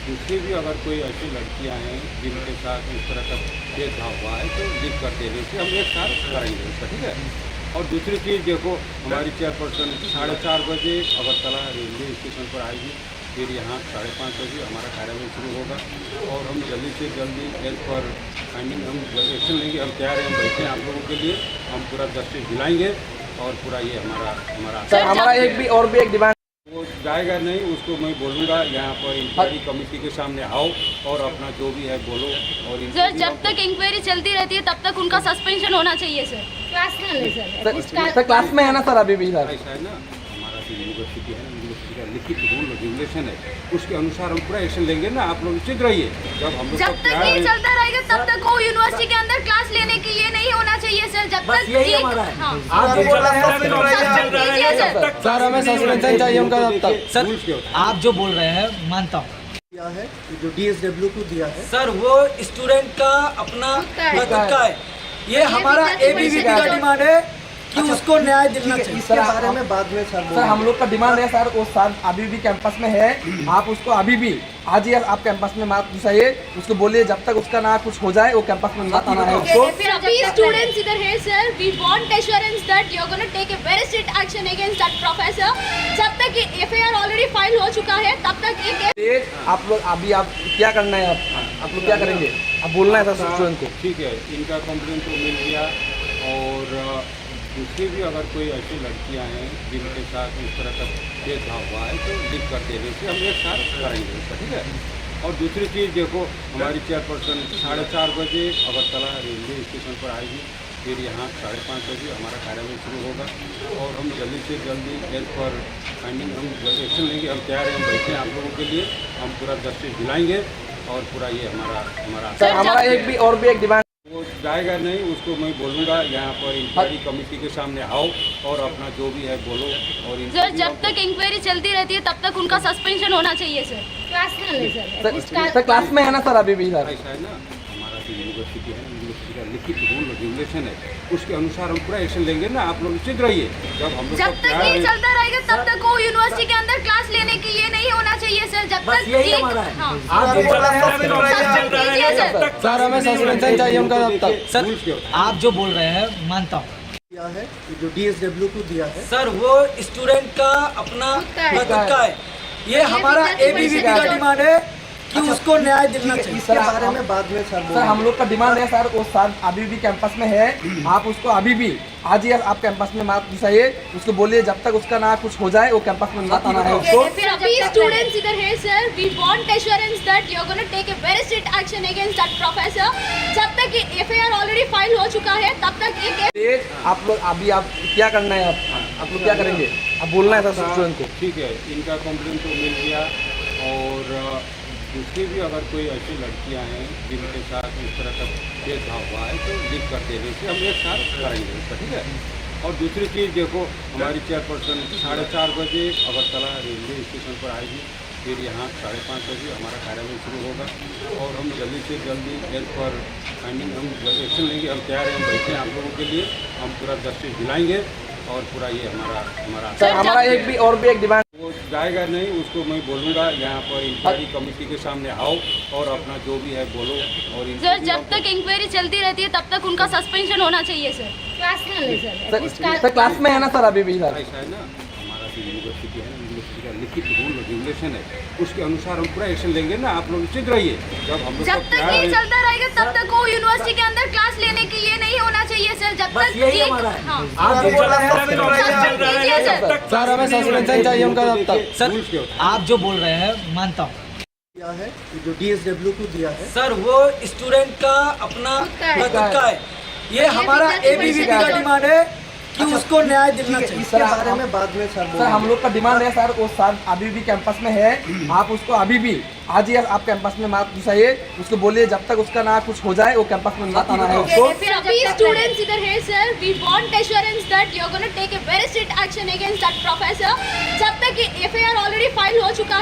दूसरी भी अगर कोई ऐसी लड़कियां हैं जिनके साथ इस तरह का भेदभाव हुआ है तो लिख कर देने से हम एक साथ करेंगे उसका, ठीक है। और दूसरी चीज़ देखो, हमारी चेयरपर्सन 4:30 बजे अगरतला रेलवे स्टेशन पर आएगी, फिर यहाँ 5:30 बजे हमारा कार्रवाई शुरू होगा और हम जल्दी से जल्दी एज पर फाइंडिंग हम एक्शन लेंगे। हम तैयार हैं, हम बैठे हैं आप लोगों के लिए, हम पूरा जस्टिस दिलाएंगे और पूरा ये हमारा सर हमारा एक डिमांड वो जाएगा नहीं, उसको मैं बोलूँगा यहाँ पर इंक्वायरी कमेटी के सामने आओ और अपना जो भी है बोलो। और सर जब तक इंक्वायरी चलती रहती है तब तक उनका सस्पेंशन होना चाहिए सर। क्लास में नहीं सर क्लास में है ना सर अभी भी सर। ऐसा है ना, हमारा जो यूनिवर्सिटी है, यूनिवर्सिटी का लिखित रूल रेगुलेशन है, उसके अनुसार हम पूरा एक्शन लेंगे ना। आप लोग निश्चित रहिए, जब तक ये चलता रहेगा तब तक वो यूनिवर्सिटी के अंदर क्लास लेने के लिए नहीं होना चाहिए सर। जब तक सर हमें सस्पेंशन चाहिए उनका तब तक। सर आप जो बोल रहे हैं मानता हूँ दिया है, जो DSW को दिया है सर, वो स्टूडेंट का अपना खुद का है। ये हमारा ABVP का डिमांड है कि उसको न्याय दिलना चाहिए। इसके बारे में बाद में सर हम लोग का डिमांड है सर, वो सर अभी भी कैंपस में है, आप उसको अभी भी आज ही आप कैंपस में मत घुसाइए, उसको बोलिए जब तक उसका ना कुछ हो जाए वो कैंपस में मत आना है उसको। फिर अभी स्टूडेंट्स इधर है sir, we want assurance that you are gonna take a very strict action against that professor. जब तक ये FIR ऑलरेडी फाइल हो चुका है तब तक ये आप लोग अभी आप क्या करना है, आप लोग क्या करेंगे, आप बोलना है सर स्टूडेंट को। ठीक है, इनका कंप्लेंट तो मिल गया। और दूसरी भी अगर कोई ऐसी लड़कियां हैं जिनके साथ इस तरह का भेदभाव हुआ है तो लिख कर देने से हम एक साथ करेंगे उसका, ठीक है। और दूसरी चीज़ देखो, हमारी चेयरपर्सन 4:30 बजे अगरतला रेलवे स्टेशन पर आएगी, फिर यहाँ 5:30 बजे हमारा कार्रवाई शुरू होगा और हम जल्दी से जल्दी एज पर फाइंडिंग हम एक्शन लेंगे। हम तैयार हैं, हम बैठे हैं आप लोगों के लिए, हम पूरा जस्टिस दिलाएंगे और पूरा ये हमारा सर हमारा एक डिमांड वो जाएगा नहीं, उसको मैं बोलूँगा यहाँ पर इंक्वायरी कमेटी के सामने आओ और अपना जो भी है बोलो। और सर जब तक इंक्वायरी चलती रहती है तब तक उनका सस्पेंशन होना चाहिए सर। क्लास में नहीं सर क्लास में है ना सर अभी भी सर। ऐसा है ना, हमारा जो यूनिवर्सिटी है, यूनिवर्सिटी का लिखित रूल रेगुलेशन है, उसके अनुसार हम पूरा एक्शन लेंगे ना। आप लोग निश्चित रहिए, जब तक ये चलता रहेगा तब तक वो यूनिवर्सिटी के अंदर क्लास लेने के लिए नहीं होना चाहिए सर। जब तक सर हमें सस्पेंशन चाहिए उनका तब तक। सर आप जो बोल रहे हैं मानता हूँ दिया है, जो DSW को दिया है। सर, वो स्टूडेंट का अपना खुद का है। ये हमारा ABVP का डिमांड है कि उसको न्याय दिलना चाहिए। इसके बारे में बाद में सर हम लोग का डिमांड है सर, वो सर अभी भी कैंपस में है, आप उसको अभी भी आज ही आप कैंपस में मत घुसाइए, उसको बोलिए जब तक उसका ना कुछ हो जाए वो कैंपस में मत आना है उसको। फिर अभी स्टूडेंट्स इधर है sir, we want assurance that you are gonna take a very strict action against that professor. जब तक ये FIR ऑलरेडी फाइल हो चुका है तब तक आप लोग अभी आप क्या करना है, आप लोग क्या करेंगे, आप बोलना है सर स्टूडेंट को। ठीक है, इनका कंप्लेंट तो मिल गया। और दूसरी भी अगर कोई ऐसी लड़कियां हैं जिनके साथ इस तरह का भेदभाव हुआ है तो लिख कर देने से हम एक साथ करेंगे उसका, ठीक है। और दूसरी चीज़ देखो, हमारी चेयरपर्सन 4:30 बजे अगरतला रेलवे स्टेशन पर आएगी, फिर यहाँ 5:30 बजे हमारा कार्रवाई शुरू होगा और हम जल्दी से जल्दी एज पर फाइंडिंग हम एक्शन लेंगे। हम तैयार हैं, हम बैठे हैं आप लोगों के लिए, हम पूरा जस्टिस दिलाएंगे और पूरा ये हमारा सर हमारा एक डिमांड वो जाएगा नहीं, उसको मैं बोलूँगा यहाँ पर इंक्वायरी कमेटी के सामने आओ और अपना जो भी है बोलो। और सर जब तक इंक्वायरी चलती रहती है तब तक उनका सस्पेंशन होना चाहिए सर। क्लास में नहीं सर क्लास में है ना सर अभी भी सर। ऐसा है ना, हमारा जो यूनिवर्सिटी है, यूनिवर्सिटी का लिखित रूल रेगुलेशन है, उसके अनुसार हम पूरा एक्शन लेंगे ना। आप लोग निश्चित रहिए, जब तक ये चलता रहेगा तब तक वो यूनिवर्सिटी के अंदर क्लास लेने के लिए नहीं होना चाहिए सर। जब तक सर हमें सस्पेंशन चाहिए उनका तब तक। सर आप जो बोल रहे हैं मानता हूँ दिया है, जो DSW को दिया है। सर, वो स्टूडेंट का अपना खुद का है। ये हमारा ABVP का डिमांड है कि उसको न्याय दिलना चाहिए। इसके बारे में बाद में सर हम लोग का डिमांड है सर, वो सर अभी भी कैंपस में है, आप उसको अभी भी आज ही आप कैंपस में मत घुसाइए, उसको बोलिए जब तक उसका ना कुछ हो जाए वो कैंपस में मत आना है उसको। फिर अभी स्टूडेंट्स इधर है sir, we want assurance that you are gonna take a very strict action against that professor. जब तक ये FIR ऑलरेडी फाइल हो चुका